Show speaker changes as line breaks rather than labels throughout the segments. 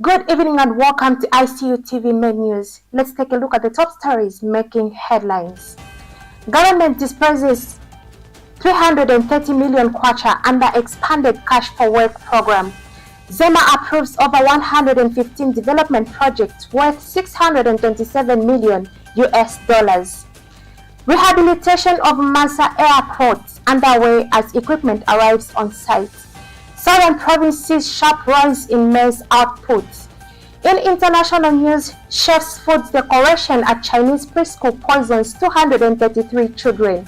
Good evening and welcome to Icu Tv main news. Let's take a look at the top stories making headlines. Government disperses 330 million kwacha under expanded cash for work program. ZEMA approves over 115 development projects worth $627 million. Rehabilitation of Maize Airport underway as equipment arrives on site. Southern province sees sharp rise in maize output. In international news, chef's food decoration at Chinese preschool poisons 233 children.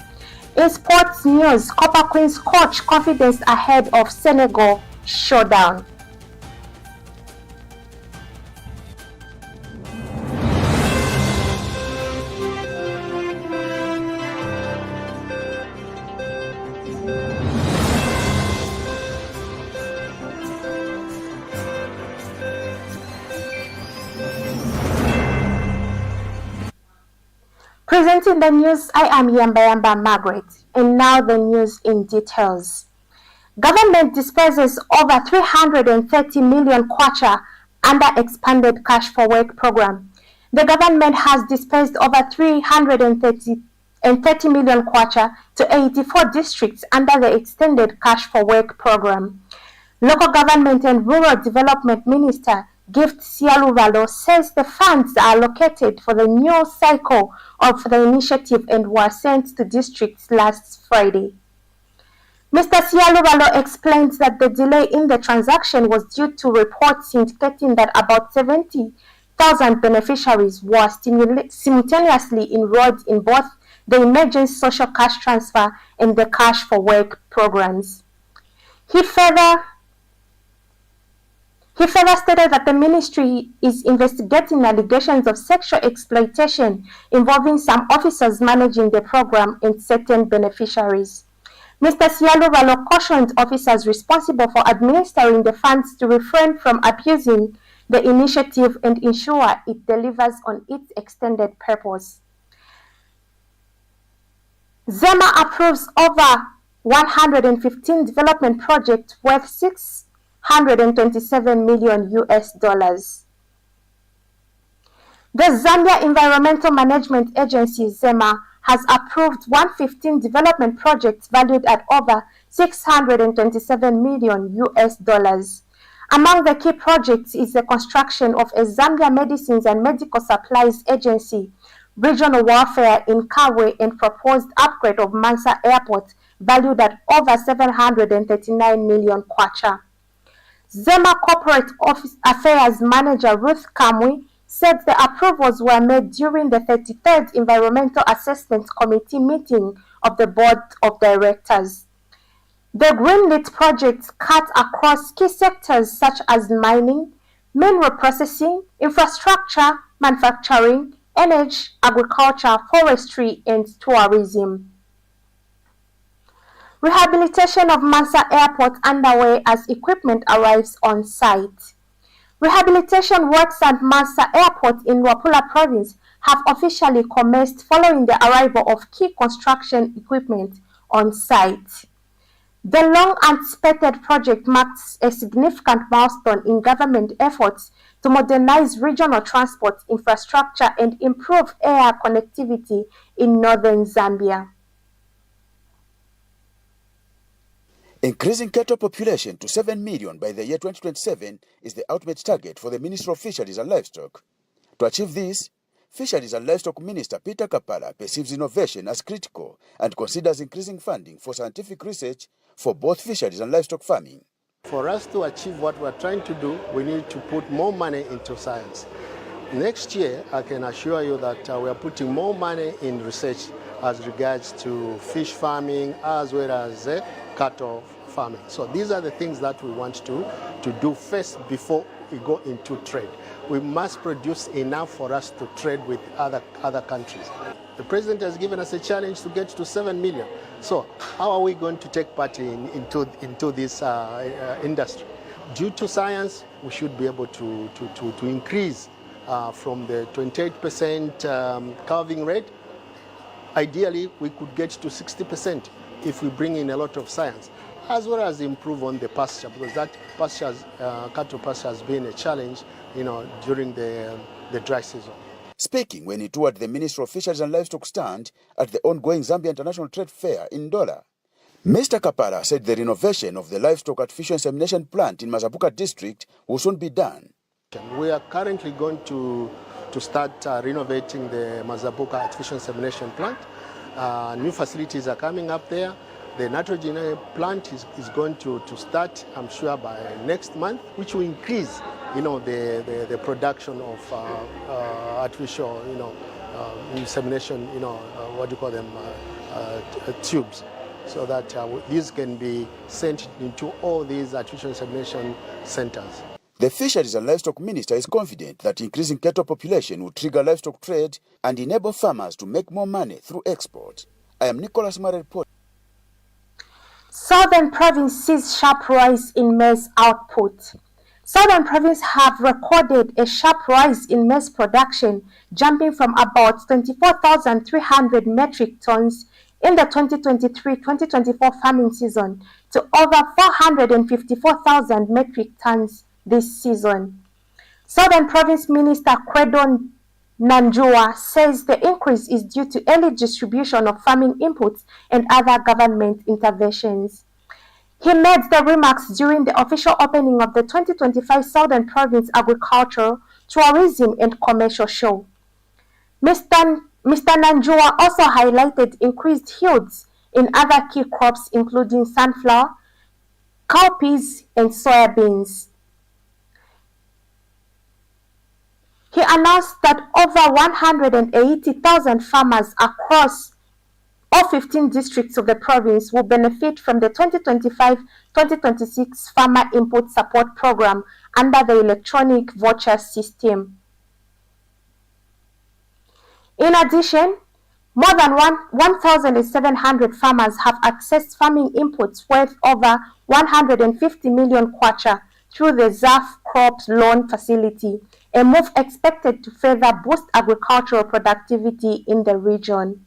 In sports news, Copper Queen's coach confidence ahead of Senegal Showdown. Presenting the news, I am Yamba Margaret, and now the news in details. Government disperses over 330 million kwacha under expanded cash for work program. The government has dispersed over 330 million kwacha to 84 districts under the extended cash for work program. Local Government and Rural Development Minister Gift Sialuvalo says the funds are allocated for the new cycle of the initiative and were sent to districts last Friday. Mr. Sialuvalo explains that the delay in the transaction was due to reports indicating that about 70,000 beneficiaries were simultaneously enrolled in both the emergency social cash transfer and the cash for work programs. He further stated that the ministry is investigating allegations of sexual exploitation involving some officers managing the program and certain beneficiaries. Mr. Sialuvalo cautioned officers responsible for administering the funds to refrain from abusing the initiative and ensure it delivers on its extended purpose. ZEMA approves over 115 development projects worth $627 million. The Zambia Environmental Management Agency, ZEMA, has approved 115 development projects valued at over $627 million. Among the key projects is the construction of a Zambia Medicines and Medical Supplies Agency, regional welfare in Kawe, and proposed upgrade of Maize Airport valued at over 739 million kwacha. ZEMA Corporate Affairs Manager Ruth Kamwi said the approvals were made during the 33rd Environmental Assessment Committee meeting of the Board of Directors. The greenlit projects cut across key sectors such as mining, mineral processing, infrastructure, manufacturing, energy, agriculture, forestry, and tourism. Rehabilitation of Maize Airport underway as equipment arrives on site. Rehabilitation works at Maize Airport in Wapula Province have officially commenced following the arrival of key construction equipment on site. The long-anticipated project marks a significant milestone in government efforts to modernize regional transport infrastructure and improve air connectivity in northern Zambia.
Increasing cattle population to 7 million by the year 2027 is the ultimate target for the Ministry of Fisheries and Livestock. To achieve this, Fisheries and Livestock Minister Peter Kapala perceives innovation as critical and considers increasing funding for scientific research for both fisheries and livestock farming.
For us to achieve what we're trying to do, we need to put more money into science. Next year, I can assure you that we are putting more money in research as regards to fish farming as well as cattle farming. So these are the things that we want to do first before we go into trade. We must produce enough for us to trade with other countries. The president has given us a challenge to get to 7 million. So how are we going to take part into this industry? Due to science, we should be able to increase from the 28% calving rate. Ideally, we could get to 60% if we bring in a lot of science. as well as improve on the pasture, because that cattle pasture has been a challenge, during the dry season.
Speaking when he toured the Ministry of Fisheries and Livestock stand at the ongoing Zambia International Trade Fair in Ndola, Mr. Kapala said the renovation of the livestock artificial insemination plant in Mazabuka district will soon be done.
We are currently going to start renovating the Mazabuka artificial insemination plant. New facilities are coming up there. The nitrogen plant is going to start, I'm sure, by next month, which will increase, the production of artificial, insemination, what do you call them, tubes, so that these can be sent into all these artificial insemination centers.
The Fisheries and Livestock Minister is confident that increasing cattle population will trigger livestock trade and enable farmers to make more money through export. I am Nicholas Mare reporting.
Southern Province sees sharp rise in maize output. Southern Province have recorded a sharp rise in maize production, jumping from about 24,300 metric tons in the 2023-2024 farming season to over 454,000 metric tons this season. Southern Province Minister Credo Nanjua says the increase is due to early distribution of farming inputs and other government interventions. He made the remarks during the official opening of the 2025 Southern Province Agriculture, Tourism and Commercial Show. Mr. Nanjua also highlighted increased yields in other key crops including sunflower, cowpeas and soybeans. He announced that over 180,000 farmers across all 15 districts of the province will benefit from the 2025-2026 Farmer Input Support Program under the electronic voucher system. In addition, more than 1,700 farmers have accessed farming inputs worth over 150 million kwacha through the ZAF Crops Loan Facility, a move expected to further boost agricultural productivity in the region.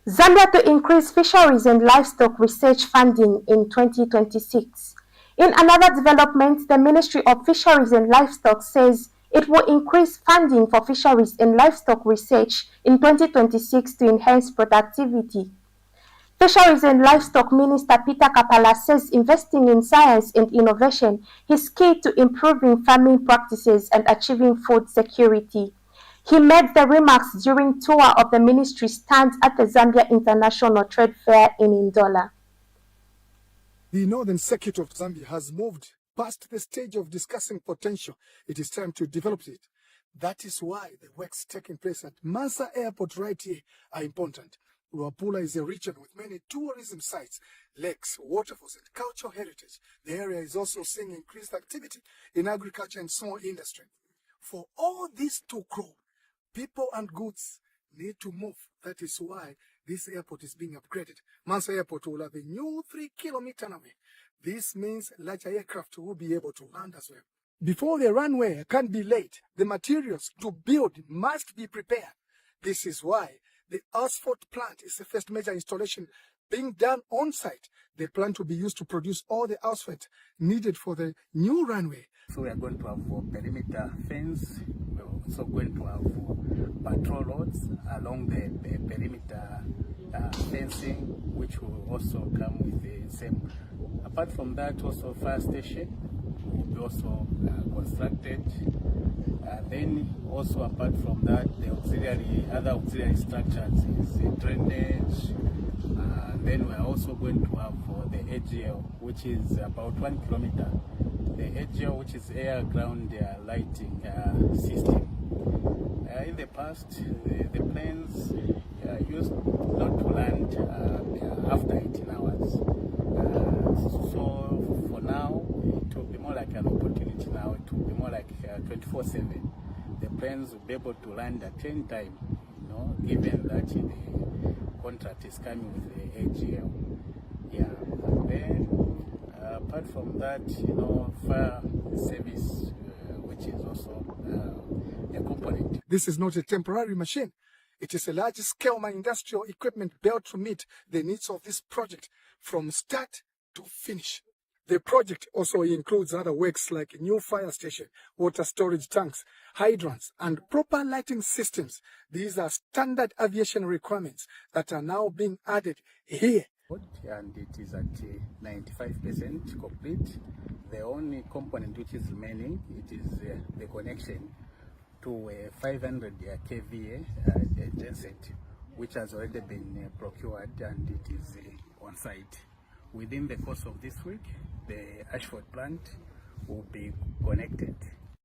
Zambia to increase fisheries and livestock research funding in 2026. In another development, the Ministry of Fisheries and Livestock says it will increase funding for fisheries and livestock research in 2026 to enhance productivity. Fisheries and Livestock Minister Peter Kapala says investing in science and innovation is key to improving farming practices and achieving food security. He made the remarks during tour of the ministry stand at the Zambia International Trade Fair in Ndola.
The Northern Circuit of Zambia has moved past the stage of discussing potential. It is time to develop it. That is why the works taking place at Maize Airport right here are important. Luapula is a region with many tourism sites, lakes, waterfalls, and cultural heritage. The area is also seeing increased activity in agriculture and small industry. For all this to grow, people and goods need to move. That is why this airport is being upgraded. Maize Airport will have a new 3-kilometer runway. This means larger aircraft will be able to land as well. Before the runway can be laid, the materials to build must be prepared. This is why the asphalt plant is the first major installation being done on site. The plant will be used to produce all the asphalt needed for the new runway.
So we are going to have a perimeter fence. We're also going to have patrol roads along the perimeter fencing, which will also come with the same. Apart from that, also fire station will be also constructed. Then also apart from that, the other auxiliary structures is drainage. Then we are also going to have the AGL, which is about 1 kilometer. The AGL, which is air ground lighting system. In the past, the planes used not to land after 18 hours. So for now, it will be more like an opportunity now. It will be more like 24/7. The planes will be able to land at any time, given that the contract is coming with the AGL. Yeah. And then apart from that, fire service, which is also a component.
This is not a temporary machine. It is a large-scale industrial equipment built to meet the needs of this project. from start to finish. The project also includes other works like a new fire station, water storage tanks, hydrants, and proper lighting systems. These are standard aviation requirements that are now being added here.
And it is at 95% complete. The only component which is remaining, it is the connection to a 500 kVA genset, which has already been procured, and it is on site. Within the course of this week, the Ashford plant will be connected.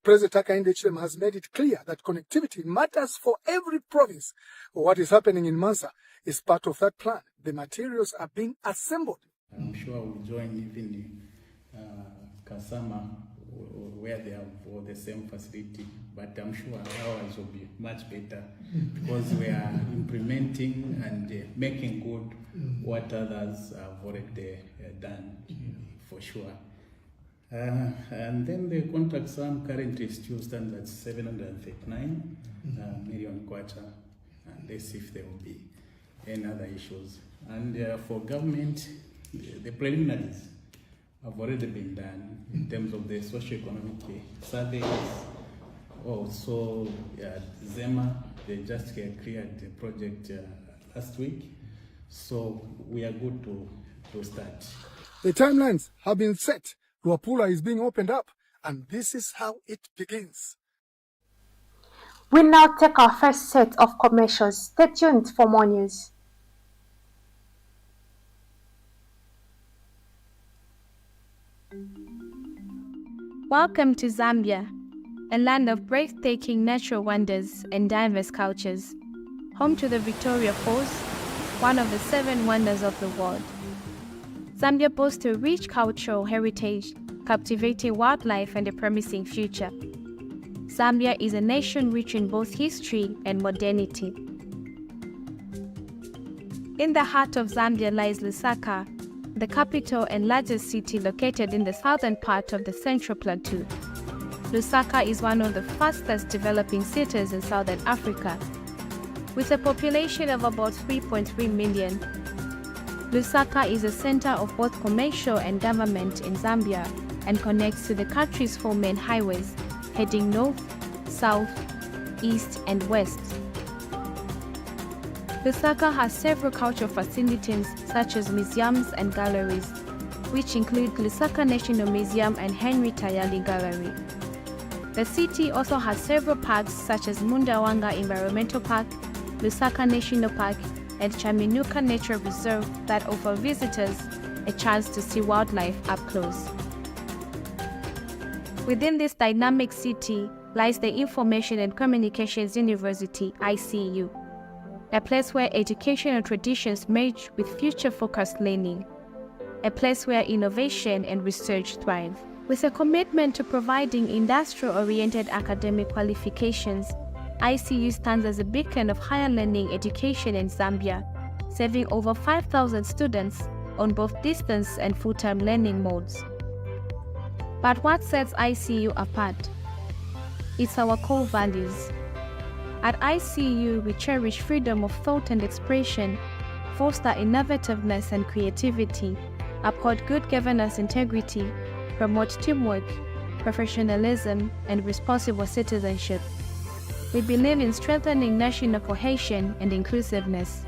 President Hakainde Hichilema has made it clear that connectivity matters for every province. What is happening in Mansa is part of that plan. The materials are being assembled.
I'm sure we'll join even Kasama, where they have all the same facility, but I'm sure ours will be much better because we are implementing and making good what others have already done, for sure. And then the contract sum currently still stands at 739 million kwacha, and let's see if there will be any other issues. And for government, the preliminaries have already been done in terms of the socio-economic surveys. Also, ZEMA, they just cleared the project last week, so we are good to start.
The timelines have been set. Luapula is being opened up, and this is how it begins.
We now take our first set of commercials. Stay tuned for more news.
Welcome to Zambia, a land of breathtaking natural wonders and diverse cultures, home to the Victoria Falls, one of the 7 wonders of the world. Zambia boasts a rich cultural heritage, captivating wildlife and a promising future. Zambia is a nation rich in both history and modernity. In the heart of Zambia lies Lusaka, the capital and largest city located in the southern part of the Central Plateau. Lusaka is one of the fastest developing cities in Southern Africa. With a population of about 3.3 million, Lusaka is a center of both commercial and government in Zambia and connects to the country's 4 main highways, heading north, south, east, and west. Lusaka has several cultural facilities such as museums and galleries, which include Lusaka National Museum and Henry Tayali Gallery. The city also has several parks such as Mundawanga Environmental Park, Lusaka National Park, and Chaminuka Nature Reserve that offer visitors a chance to see wildlife up close. Within this dynamic city lies the Information and Communications University, ICU, a place where education and traditions merge with future-focused learning, a place where innovation and research thrive. With a commitment to providing industrial-oriented academic qualifications, ICU stands as a beacon of higher learning education in Zambia, serving over 5,000 students on both distance and full-time learning modes. But what sets ICU apart? It's our core values. At ICU, we cherish freedom of thought and expression, foster innovativeness and creativity, uphold good governance integrity, promote teamwork, professionalism, and responsible citizenship. We believe in strengthening national cohesion and inclusiveness.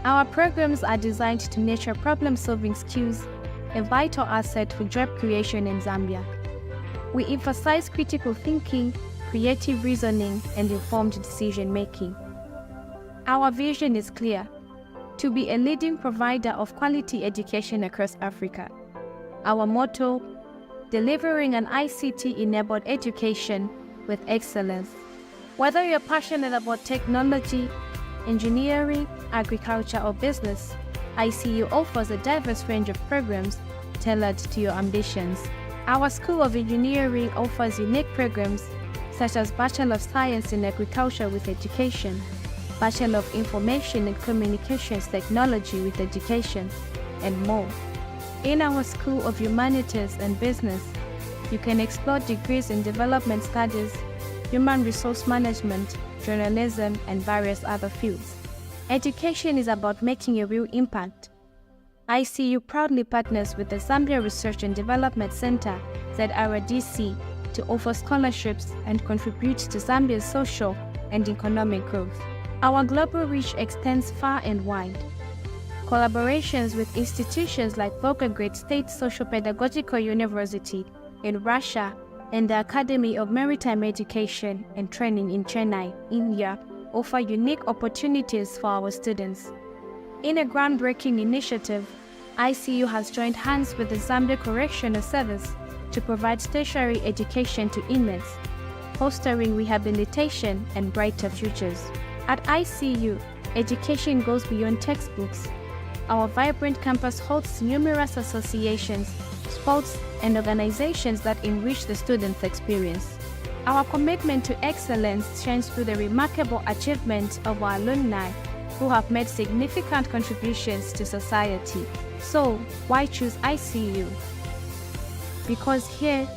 Our programs are designed to nurture problem-solving skills, a vital asset for job creation in Zambia. We emphasize critical thinking, creative reasoning, and informed decision-making. Our vision is clear: to be a leading provider of quality education across Africa. Our motto: delivering an ICT-enabled education with excellence. Whether you're passionate about technology, engineering, agriculture, or business, ICU offers a diverse range of programs tailored to your ambitions. Our School of Engineering offers unique programs such as Bachelor of Science in Agriculture with Education, Bachelor of Information and Communications Technology with Education, and more. In our School of Humanities and Business, you can explore degrees in Development Studies, Human Resource Management, Journalism, and various other fields. Education is about making a real impact. ICU proudly partners with the Zambia Research and Development Center, ZRDC, to offer scholarships and contribute to Zambia's social and economic growth. Our global reach extends far and wide. Collaborations with institutions like Volgograd State Socio-Pedagogical University in Russia and the Academy of Maritime Education and Training in Chennai, India, offer unique opportunities for our students. In a groundbreaking initiative, ICU has joined hands with the Zambia Correctional Service to provide tertiary education to inmates, fostering rehabilitation and brighter futures. At ICU, education goes beyond textbooks. Our vibrant campus hosts numerous associations, sports, and organizations that enrich the students' experience. Our commitment to excellence shines through the remarkable achievement of our alumni who have made significant contributions to society. So, why choose ICU? Because here,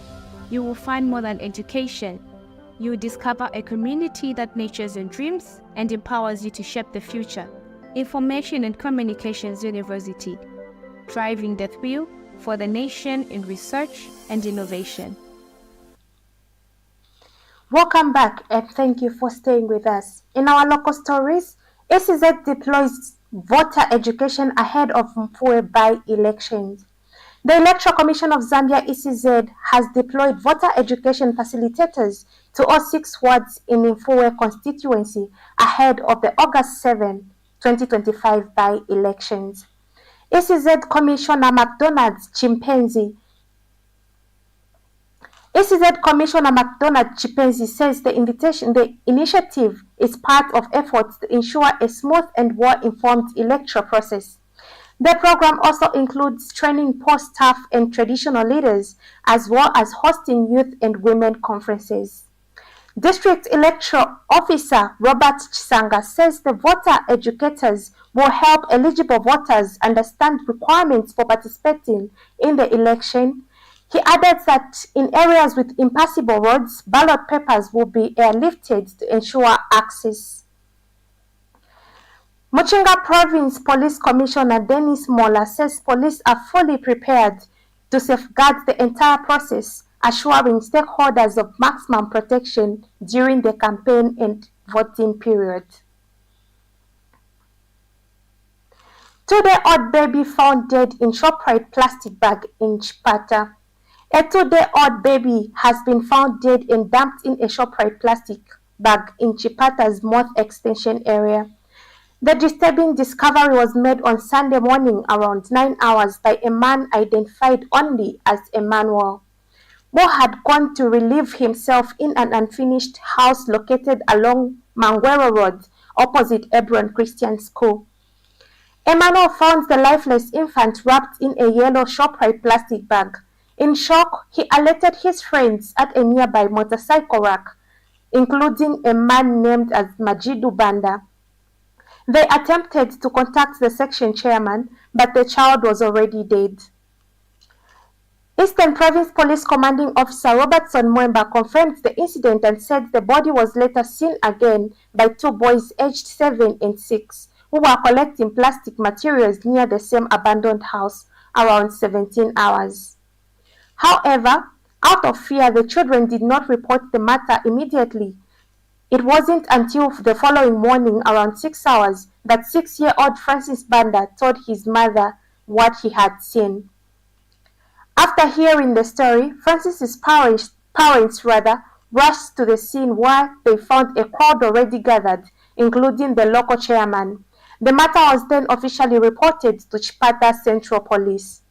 you will find more than education. You will discover a community that nurtures your dreams and empowers you to shape the future. Information and Communications University, driving the thrill for the nation in research and innovation.
Welcome back and thank you for staying with us. In our local stories, ECZ deploys voter education ahead of Mfue by-elections. The Electoral Commission of Zambia, ECZ, has deployed voter education facilitators to all 6 wards in Mfue constituency ahead of the August 7, 2025 by-elections. ECZ Commissioner McDonald Chimpanzee says the initiative is part of efforts to ensure a smooth and well-informed electoral process. The program also includes training post staff and traditional leaders, as well as hosting youth and women conferences. District Electoral Officer Robert Chisanga says the voter educators will help eligible voters understand requirements for participating in the election. He added that in areas with impassable roads, ballot papers will be airlifted to ensure access. Muchinga Province Police Commissioner Dennis Mola says police are fully prepared to safeguard the entire process, assuring stakeholders of maximum protection during the campaign and voting period. 2-day-old baby found dead in ShopRite plastic bag in Chipata. A 2-day-old baby has been found dead and dumped in a ShopRite plastic bag in Chipata's North Extension area. The disturbing discovery was made on Sunday morning around 9 hours by a man identified only as Emmanuel, who had gone to relieve himself in an unfinished house located along Mangwero Road, opposite Hebron Christian School. Emmanuel found the lifeless infant wrapped in a yellow ShopRite plastic bag. In shock, he alerted his friends at a nearby motorcycle rack, including a man named as Majidu Banda. They attempted to contact the section chairman, but the child was already dead. Eastern Province Police Commanding Officer Robertson Mwemba confirmed the incident and said the body was later seen again by 2 boys aged 7 and 6, who were collecting plastic materials near the same abandoned house around 17 hours. However, out of fear, the children did not report the matter immediately. It wasn't until the following morning, around 6 hours, that 6-year-old Francis Banda told his mother what he had seen. After hearing the story, Francis's parents rushed to the scene where they found a crowd already gathered, including the local chairman. The matter was then officially reported to Chipata Central Police.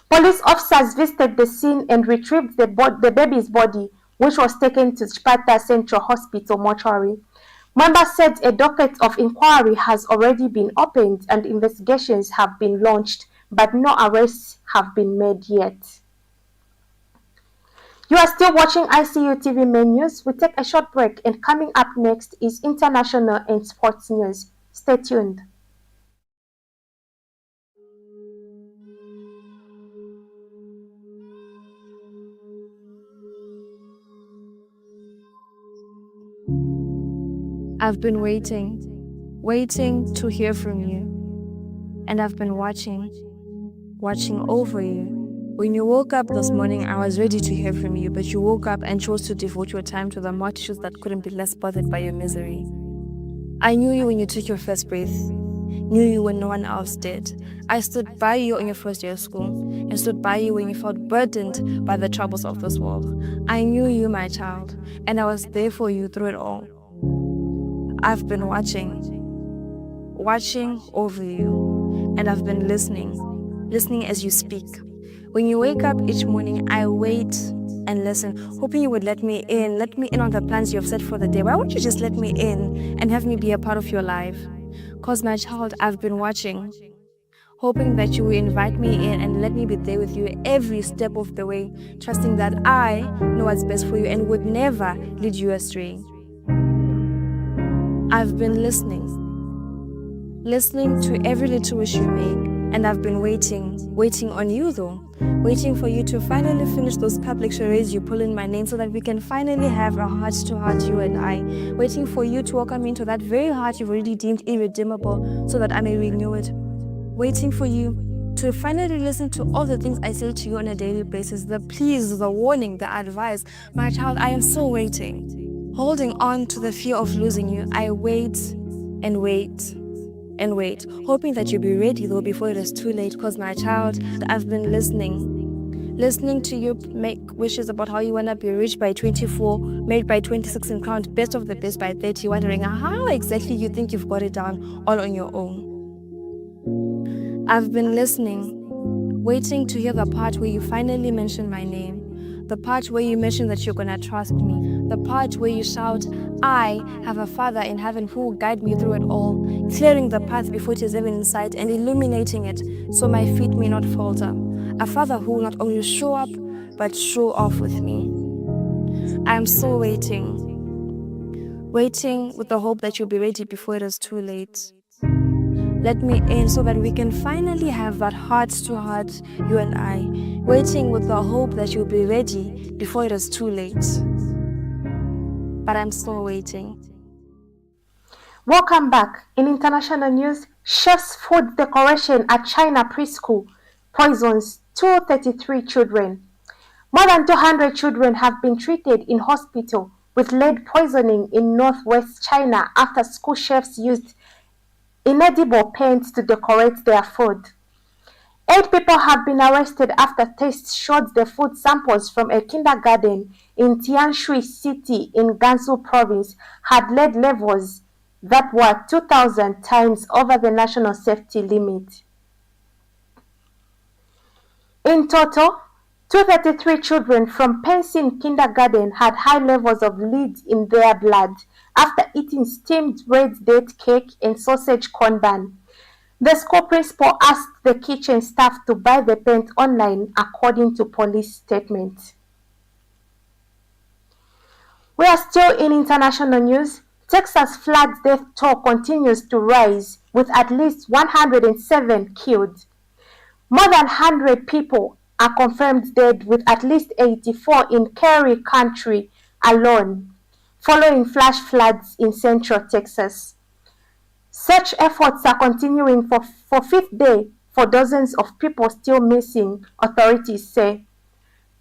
Police officers visited the scene and retrieved the baby's body, which was taken to Chipata Central Hospital mortuary. Mwemba said a docket of inquiry has already been opened and investigations have been launched, but no arrests have been made yet. You are still watching ICU TV main news. We take a short break, and coming up next is international and sports news. Stay tuned.
I've been waiting to hear from you.
and I've been watching over you. When you woke up this morning, I was ready to hear from you, but you woke up and chose to devote your time to the multitudes that couldn't be less bothered by your misery. I knew you when you took your first breath, knew you when no one else did. I stood by you on your first day of school, and stood by you when you felt burdened by the troubles of this world. I knew you, my child, and I was there for you through it all. I've been watching over you, and I've been listening as you speak. When you wake up each morning, I wait and listen, hoping you would let me in on the plans you have set for the day. Why won't you just let me in and have me be a part of your life? Cause my child, I've been watching, hoping that you will invite me in and let me be there with you every step of the way, trusting that I know what's best for you and would never lead you astray. I've been listening to every little wish you make, and I've been waiting on you though, waiting for you to finally finish those public charades you pull in my name so that we can finally have a heart-to-heart, you and I, waiting for you to welcome me into that very heart you've already deemed irredeemable so that I may renew it, waiting for you to finally listen to all the things I say to you on a daily basis, the pleas, the warning, the advice. My child, I am still waiting, holding on to the fear of losing you. I wait and wait and wait, hoping that you'll be ready though before it is too late. Cause my child, I've been listening to you make wishes about how you wanna be rich by 24, married by 26, and crowned best of the best by 30, wondering how exactly you think you've got it down all on your own. I've been listening, waiting to hear the part where you finally mention my name, the part where you mention that you're gonna trust me, the part where you shout, I have a Father in heaven who will guide me through it all, clearing the path before it is even in sight and illuminating it so my feet may not falter. A Father who will not only show up, but show off with me. I am still waiting with the hope that you'll be ready before it is too late. Let me in so that we can finally have that heart-to-heart, you and I, waiting with the hope that you'll be ready before it is too late. But I'm still waiting.
Welcome back. In international news, chef's food decoration at China preschool poisons 233 children. More than 200 children have been treated in hospital with lead poisoning in northwest China after school chefs used inedible paints to decorate their food. 8 people have been arrested after tests showed the food samples from a kindergarten in Tianshui City in Gansu province had lead levels that were 2,000 times over the national safety limit. In total, 233 children from Pensin Kindergarten had high levels of lead in their blood after eating steamed red date cake and sausage corn bun. The school principal asked the kitchen staff to buy the paint online, according to police statements. We are still in international news. Texas flood death toll continues to rise, with at least 107 killed. More than 100 people are confirmed dead, with at least 84 in Kerry County alone, following flash floods in central Texas. Search efforts are continuing for fifth day for dozens of people still missing, authorities say.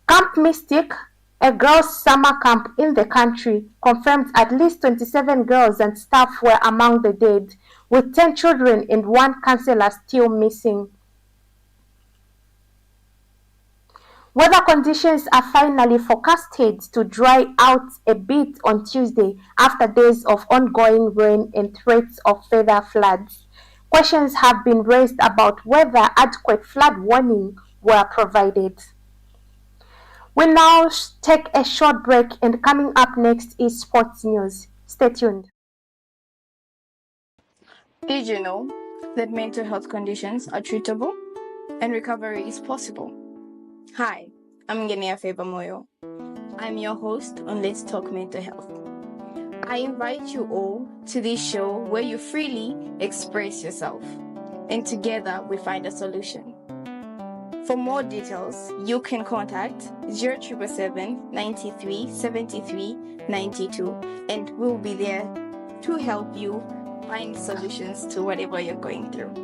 Camp Mystic, a girls' summer camp in the country, confirmed at least 27 girls and staff were among the dead, with 10 children and 1 counselor still missing. Weather conditions are finally forecasted to dry out a bit on Tuesday after days of ongoing rain and threats of further floods. Questions have been raised about whether adequate flood warnings were provided. We now take a short break, and coming up next is sports news. Stay tuned.
Did you know that mental health conditions are treatable and recovery is possible? Hi, I'm Ngenia Febamoyo. I'm your host on Let's Talk Mental Health. I invite you all to this show where you freely express yourself, and together we find a solution. For more details, you can contact 0777 93 73 92, and we'll be there to help you find solutions to whatever you're going through.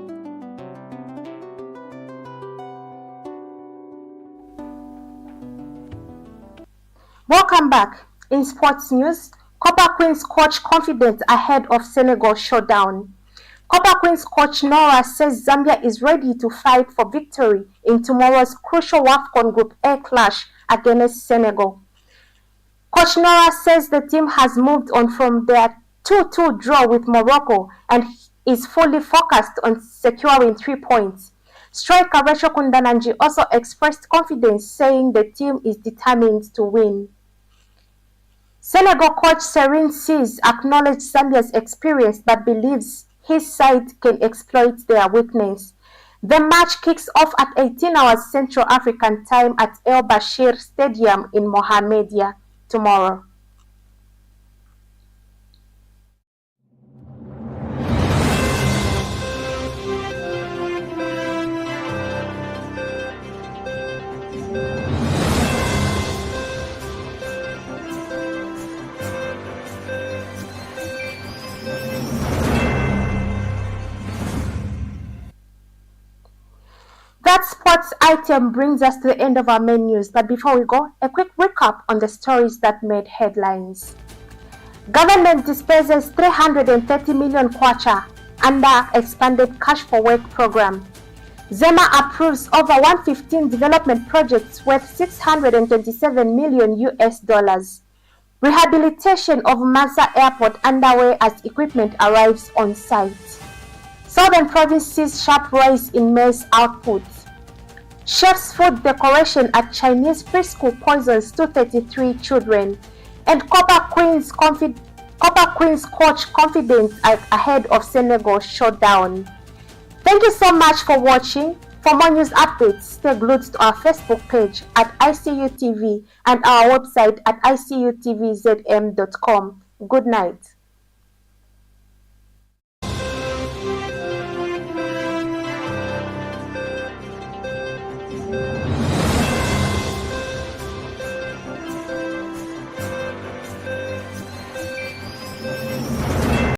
Welcome back. In sports news, Copper Queens coach confident ahead of Senegal showdown. Copper Queens coach Nora says Zambia is ready to fight for victory in tomorrow's crucial WAFCON Group A clash against Senegal. Coach Nora says the team has moved on from their 2-2 draw with Morocco and is fully focused on securing 3 points. Striker Rachel Kundananji also expressed confidence, saying the team is determined to win. Senegal coach Serine Seys acknowledged Zambia's experience but believes his side can exploit their weakness. The match kicks off at 18 hours Central African Time at El Bashir Stadium in Mohammedia tomorrow. That sports item brings us to the end of our main news, but before we go, a quick recap on the stories that made headlines. Government disperses 330 million kwacha under expanded cash for work program. ZEMA approves over 115 development projects worth 627 million US dollars. Rehabilitation of Maize Airport underway as equipment arrives on site. Southern Province sees sharp rise in maize output. Chef's food decoration at Chinese preschool poisons 233 children. And Copper Queens coach confident ahead of Senegal showdown. Thank you so much for watching. For more news updates, stay glued to our Facebook page at Icu Tv and our website at icutvzm.com. Good night.